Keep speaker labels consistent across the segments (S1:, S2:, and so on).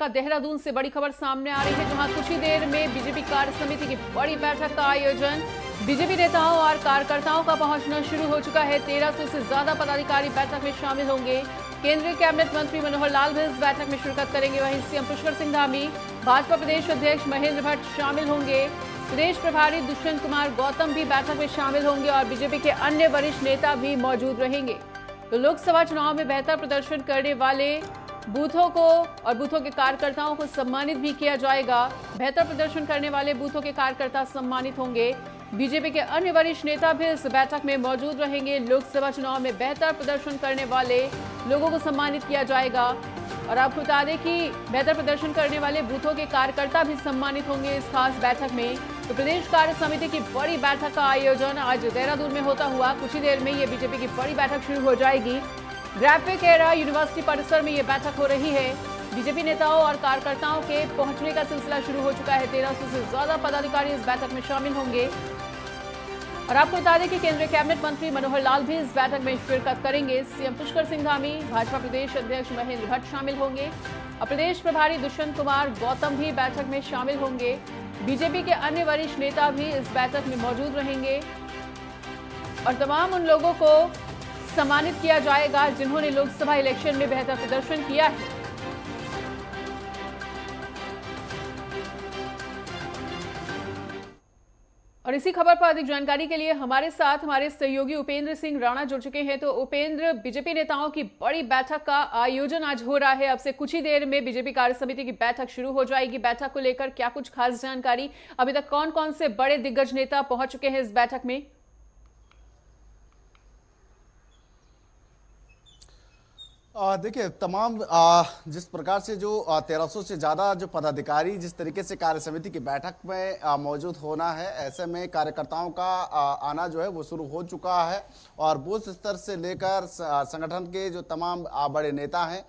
S1: का देहरादून से बड़ी खबर सामने आ रही है, जहां कुछ ही देर में बीजेपी कार्य समिति की बड़ी बैठक का आयोजन। बीजेपी नेताओं और कार्यकर्ताओं का पहुंचना शुरू हो चुका है। 1300 से ज्यादा पदाधिकारी बैठक में शामिल होंगे। केंद्रीय कैबिनेट मंत्री मनोहर लाल भी इस बैठक में शिरकत करेंगे। वहीं सीएम पुष्कर सिंह धामी, भाजपा प्रदेश अध्यक्ष महेंद्र भट्ट शामिल होंगे। प्रदेश प्रभारी दुष्यंत कुमार गौतम भी बैठक में शामिल होंगे और बीजेपी के अन्य वरिष्ठ नेता भी मौजूद रहेंगे। तो लोकसभा चुनाव में बेहतर प्रदर्शन करने वाले बूथों को और बूथों के कार्यकर्ताओं को सम्मानित भी किया जाएगा। बेहतर प्रदर्शन करने वाले बूथों के कार्यकर्ता सम्मानित होंगे। बीजेपी के अन्य वरिष्ठ नेता भी इस बैठक में मौजूद रहेंगे। लोकसभा चुनाव में बेहतर प्रदर्शन करने वाले लोगों को सम्मानित किया जाएगा। और आपको बता दें कि बेहतर प्रदर्शन करने वाले बूथों के कार्यकर्ता भी सम्मानित होंगे इस खास बैठक में। तो प्रदेश कार्य समिति की बड़ी बैठक का आयोजन आज देहरादून में होता हुआ कुछ ही देर में ये बीजेपी की बड़ी बैठक शुरू हो जाएगी। ग्राफिक एरा यूनिवर्सिटी परिसर में ये बैठक हो रही है। बीजेपी नेताओं और कार्यकर्ताओं के पहुंचने का सिलसिला शुरू हो चुका है। 1300 से ज्यादा पदाधिकारी इस बैठक में शामिल होंगे। और आपको बता दें कि केंद्रीय कैबिनेट मंत्री मनोहर लाल भी इस बैठक में शिरकत करेंगे। सीएम पुष्कर सिंह धामी, भाजपा प्रदेश अध्यक्ष महेंद्र भट्ट शामिल होंगे और प्रदेश प्रभारी दुष्यंत कुमार गौतम भी बैठक में शामिल होंगे। बीजेपी के अन्य वरिष्ठ नेता भी इस बैठक में मौजूद रहेंगे और तमाम उन लोगों को सम्मानित किया जाएगा जिन्होंने लोकसभा इलेक्शन में बेहतर प्रदर्शन किया है। और इसी खबर पर अधिक जानकारी के लिए हमारे साथ हमारे सहयोगी उपेंद्र सिंह राणा जुड़ चुके हैं। तो उपेंद्र, बीजेपी नेताओं की बड़ी बैठक का आयोजन आज हो रहा है। अब से कुछ ही देर में बीजेपी कार्य समिति की बैठक शुरू हो जाएगी। बैठक को लेकर क्या कुछ खास जानकारी, अभी तक कौन कौन से बड़े दिग्गज नेता पहुंच चुके हैं इस बैठक में?
S2: देखिए, तमाम जिस प्रकार से जो 1300 से ज़्यादा जो पदाधिकारी जिस तरीके से कार्य समिति की बैठक में मौजूद होना है, ऐसे में कार्यकर्ताओं का आना जो है वो शुरू हो चुका है। और बूथ स्तर से लेकर संगठन के जो तमाम बड़े नेता हैं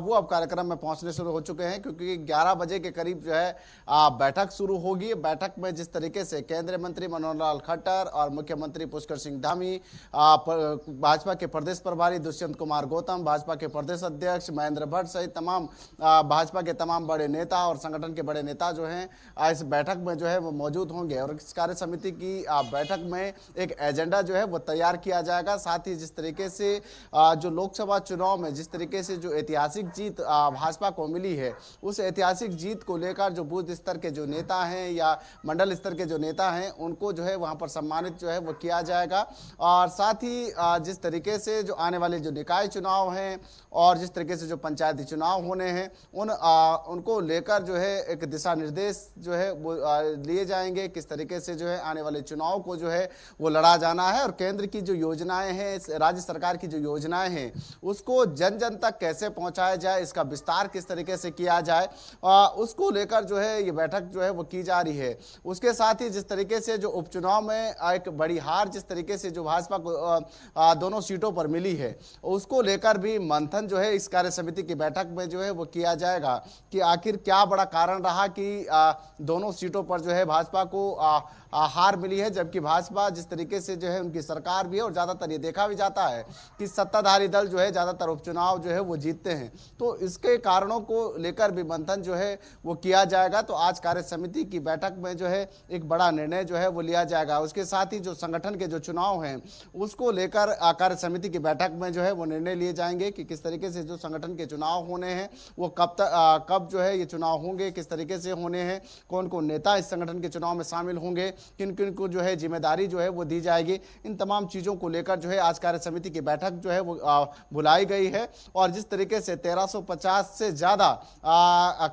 S2: वो अब कार्यक्रम में पहुंचने शुरू हो चुके हैं, क्योंकि 11 बजे के करीब जो है बैठक शुरू होगी। बैठक में जिस तरीके से केंद्रीय मंत्री मनोहर लाल खट्टर और मुख्यमंत्री पुष्कर सिंह धामी, भाजपा के प्रदेश प्रभारी दुष्यंत कुमार गौतम, भाजपा के प्रदेश अध्यक्ष महेंद्र भट्ट सहित तमाम भाजपा के तमाम बड़े नेता और संगठन के बड़े नेता जो हैं इस बैठक में जो है वो मौजूद होंगे। और इस कार्य समिति की बैठक में एक एजेंडा जो है वो तैयार किया जाएगा। साथ ही जिस तरीके से जो लोकसभा चुनाव में जिस तरीके से जो ऐतिहासिक जीत भाजपा को मिली है, उस ऐतिहासिक जीत को लेकर जो बूथ स्तर के जो नेता हैं या मंडल स्तर के जो नेता हैं उनको जो है वहाँ पर सम्मानित जो है वो किया जाएगा। और साथ ही जिस तरीके से जो आने वाले जो निकाय चुनाव हैं और जिस तरीके से जो पंचायती चुनाव होने हैं उनको लेकर जो है एक दिशा निर्देश जो है वो लिए जाएंगे, किस तरीके से जो है आने वाले चुनाव को जो है वो लड़ा जाना है। और केंद्र की जो योजनाएं हैं, राज्य सरकार की जो योजनाएं हैं, उसको जन जन तक कैसे पहुंचाया जाए, इसका विस्तार किस तरीके से किया जाए, उसको लेकर जो है ये बैठक जो है वो की जा रही है। उसके साथ ही जिस तरीके से जो उपचुनाव में एक बड़ी हार जिस तरीके से जो भाजपा को दोनों सीटों पर मिली है, उसको लेकर भी मंथन जो है इस कार्य समिति की बैठक में जो है वो किया जाएगा कि आखिर क्या बड़ा कारण रहा कि दोनों सीटों पर जो है भाजपा को हार मिली है, जबकि भाजपा जिस तरीके से जो है उनकी सरकार भी है और ज़्यादातर ये देखा भी जाता है कि सत्ताधारी दल जो है ज़्यादातर उपचुनाव जो है वो जीतते हैं। तो इसके कारणों को लेकर भी मंथन जो है वो किया जाएगा। तो आज कार्य समिति की बैठक में जो है एक बड़ा निर्णय जो है वो लिया जाएगा। उसके साथ ही जो संगठन के जो चुनाव हैं उसको लेकर कार्य समिति की बैठक में जो है वो निर्णय लिए जाएंगे कि किस तरीके से जो संगठन के चुनाव होने हैं वो कब जो है ये चुनाव होंगे, किस तरीके से होने हैं, कौन कौन नेता इस संगठन के चुनाव में शामिल होंगे, किन किन को जो है जिम्मेदारी जो है वो दी जाएगी। इन तमाम चीज़ों को लेकर जो है आज कार्य समिति की बैठक जो है वो बुलाई गई है। और जिस तरीके से 1350 से ज़्यादा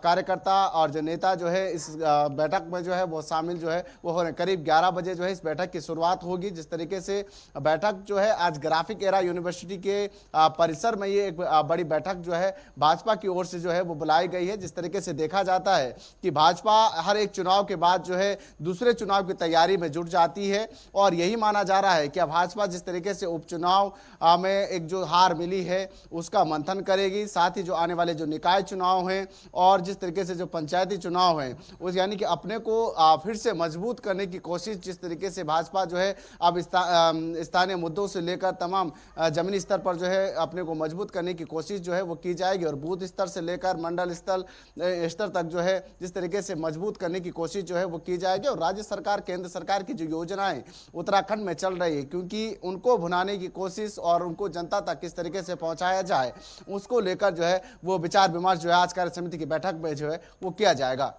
S2: कार्यकर्ता और जो नेता जो है इस बैठक में जो है वो शामिल जो है वो हो रहे हैं। करीब 11 बजे जो है इस बैठक की शुरुआत होगी। जिस तरीके से बैठक जो है आज ग्राफिक एरा यूनिवर्सिटी के परिसर में ये एक बड़ी बैठक जो है भाजपा की ओर से जो है वो बुलाई गई है। जिस तरीके से देखा जाता है कि भाजपा हर एक चुनाव के बाद जो है दूसरे चुनाव की तैयारी में जुट जाती है और यही माना जा रहा है कि भाजपा जिस तरीके से उपचुनाव में एक जो हार मिली है उसका मंथन करेगी। साथ ही जो आने वाले जो निकाय चुनाव हैं और जिस तरीके से जो पंचायती चुनाव हैं उस यानी कि अपने को फिर से मजबूत करने की कोशिश जिस तरीके से भाजपा जो है अब स्थानीय मुद्दों से लेकर तमाम जमीनी स्तर पर जो है अपने को मजबूत मजबूत करने की कोशिश जो है वो की जाएगी और बूथ स्तर से लेकर मंडल स्तर तक जो है जिस तरीके से मजबूत करने की कोशिश जो है वो की जाएगी। और राज्य सरकार, केंद्र सरकार की जो योजनाएं उत्तराखंड में चल रही है, क्योंकि उनको भुनाने की कोशिश और उनको जनता तक किस तरीके से पहुंचाया जाए, उसको लेकर जो है वो विचार विमर्श जो है आज कार्य समिति की बैठक में जो है वो किया जाएगा।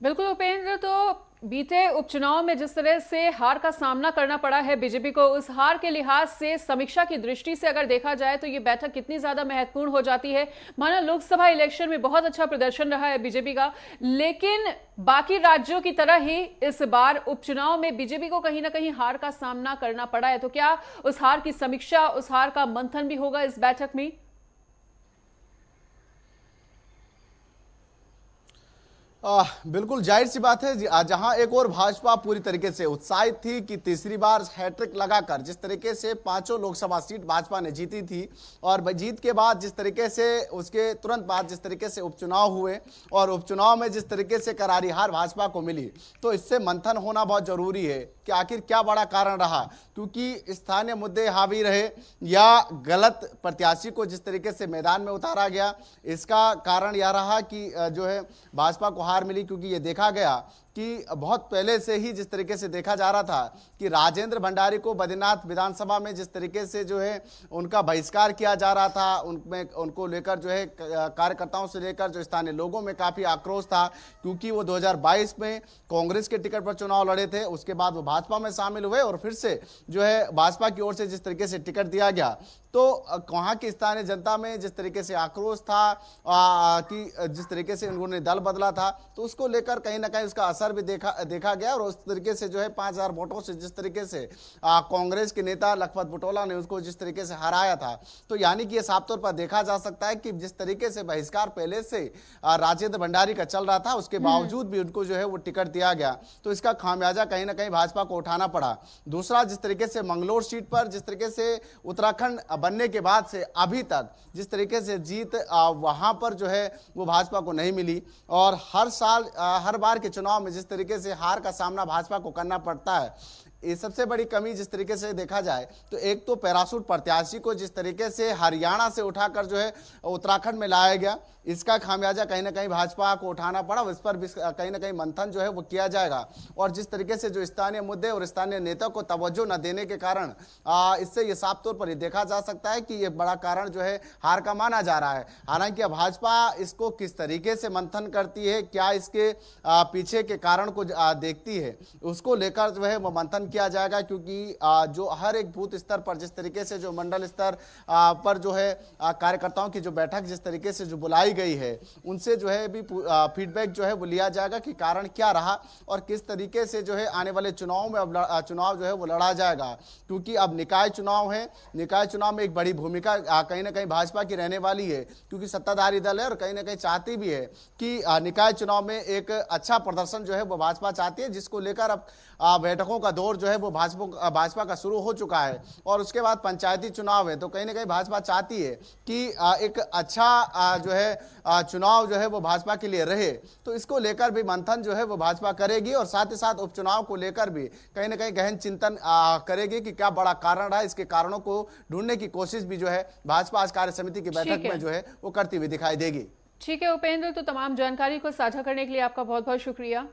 S1: बिल्कुल उपेंद्र, तो बीते उपचुनाव में जिस तरह से हार का सामना करना पड़ा है बीजेपी को, उस हार के लिहाज से समीक्षा की दृष्टि से अगर देखा जाए तो ये बैठक कितनी ज्यादा महत्वपूर्ण हो जाती है। माना लोकसभा इलेक्शन में बहुत अच्छा प्रदर्शन रहा है बीजेपी का, लेकिन बाकी राज्यों की तरह ही इस बार उपचुनाव में बीजेपी को कहीं ना कहीं हार का सामना करना पड़ा है। तो क्या उस हार की समीक्षा, उस हार का मंथन भी होगा इस बैठक में?
S2: बिल्कुल जाहिर सी बात है जहां एक और भाजपा पूरी तरीके से उत्साहित थी कि तीसरी बार हैट्रिक लगाकर जिस तरीके से 5 लोकसभा सीट भाजपा ने जीती थी और जीत के बाद जिस तरीके से उसके तुरंत बाद जिस तरीके से उपचुनाव हुए और उपचुनाव में जिस तरीके से करारी हार भाजपा को मिली, तो इससे मंथन होना बहुत जरूरी है कि आखिर क्या बड़ा कारण रहा, क्योंकि स्थानीय मुद्दे हावी रहे या गलत प्रत्याशी को जिस तरीके से मैदान में उतारा गया, इसका कारण यह रहा कि जो है भाजपा को हार मिली। क्योंकि ये देखा गया कि बहुत पहले से ही जिस तरीके से देखा जा रहा था कि राजेंद्र भंडारी को बद्रीनाथ विधानसभा में जिस तरीके से जो है उनका बहिष्कार किया जा रहा था, उनको लेकर जो है कार्यकर्ताओं से लेकर जो स्थानीय लोगों में काफी आक्रोश था, क्योंकि वो 2022 में कांग्रेस के टिकट पर चुनाव लड़े थे, उसके बाद वो भाजपा में शामिल हुए और फिर से जो है भाजपा की ओर से जिस तरीके से टिकट दिया गया, तो वहां की स्थानीय जनता में जिस तरीके से आक्रोश था कि जिस तरीके से उन्होंने दल बदला था, तो उसको लेकर कहीं ना कहीं उसका असर भी देखा गया और उस तरीके से जो है 5000 वोटों से जिस तरीके से कांग्रेस के नेता लखपत बुटोला ने उसको जिस तरीके से हराया था, तो यानी कि ये साफ तौर पर देखा जा सकता है कि जिस तरीके से बहिष्कार पहले से राजेंद्र भंडारी का चल रहा था, उसके बावजूद भी उनको जो है वो टिकट दिया गया, तो इसका खामियाजा कहीं ना कहीं भाजपा को उठाना पड़ा। दूसरा, जिस तरीके से मंगलोर सीट पर जिस तरीके से उत्तराखंड बनने के बाद से अभी तक जिस तरीके से जीत वहां पर जो है वो भाजपा को नहीं मिली और हर साल हर बार के चुनाव में जिस तरीके से हार का सामना भाजपा को करना पड़ता है, ये सबसे बड़ी कमी जिस तरीके से देखा जाए तो एक तो पैराशूट प्रत्याशी को जिस तरीके से हरियाणा से उठाकर जो है उत्तराखंड में लाया गया, इसका खामियाजा कहीं ना कहीं भाजपा को उठाना पड़ा। इस पर भी कहीं ना कहीं मंथन जो है वो किया जाएगा और जिस तरीके से जो स्थानीय मुद्दे और स्थानीय नेता को तवज्जो न देने के कारण इससे ये साफ तौर पर ये देखा जा सकता है कि ये बड़ा कारण जो है हार का माना जा रहा है। हालांकि भाजपा इसको किस तरीके से मंथन करती है, क्या इसके पीछे के कारण को देखती है, उसको लेकर जो है वो मंथन किया जाएगा, क्योंकि जो हर एक बूथ स्तर पर जिस तरीके से जो मंडल स्तर पर जो है कार्यकर्ताओं की जो बैठक जिस तरीके से जो बुलाई गई है, उनसे जो है भी फीडबैक जो है वो लिया जाएगा कि कारण क्या रहा और किस तरीके से जो है आने वाले चुनाव में अब चुनाव जो है वो लड़ा जाएगा। क्योंकि अब निकाय चुनाव है, निकाय चुनाव में एक बड़ी भूमिका कहीं ना कहीं भाजपा की रहने वाली है, क्योंकि सत्ताधारी दल है और कहीं ना कहीं चाहती भी है कि निकाय चुनाव में एक अच्छा प्रदर्शन जो है वो भाजपा चाहती है, जिसको लेकर अब बैठकों का दौर जो है वो भाजपा का शुरू हो चुका है और उसके बाद पंचायती चुनाव है, तो कहीं ना कहीं भाजपा चाहती है कि एक अच्छा जो है चुनाव जो है वो भाजपा के लिए रहे, तो इसको लेकर भी मंथन जो है वो भाजपा करेगी और साथ ही साथ उपचुनाव को लेकर भी कहीं ना कहीं गहन चिंतन करेगी कि क्या बड़ा कारण रहा। इसके कारणों को ढूंढने की कोशिश भी जो है भाजपा आज कार्य समिति की बैठक में जो है वो करती हुई दिखाई देगी।
S1: ठीक है उपेंद्र, तो तमाम जानकारी को साझा करने के लिए आपका बहुत बहुत शुक्रिया।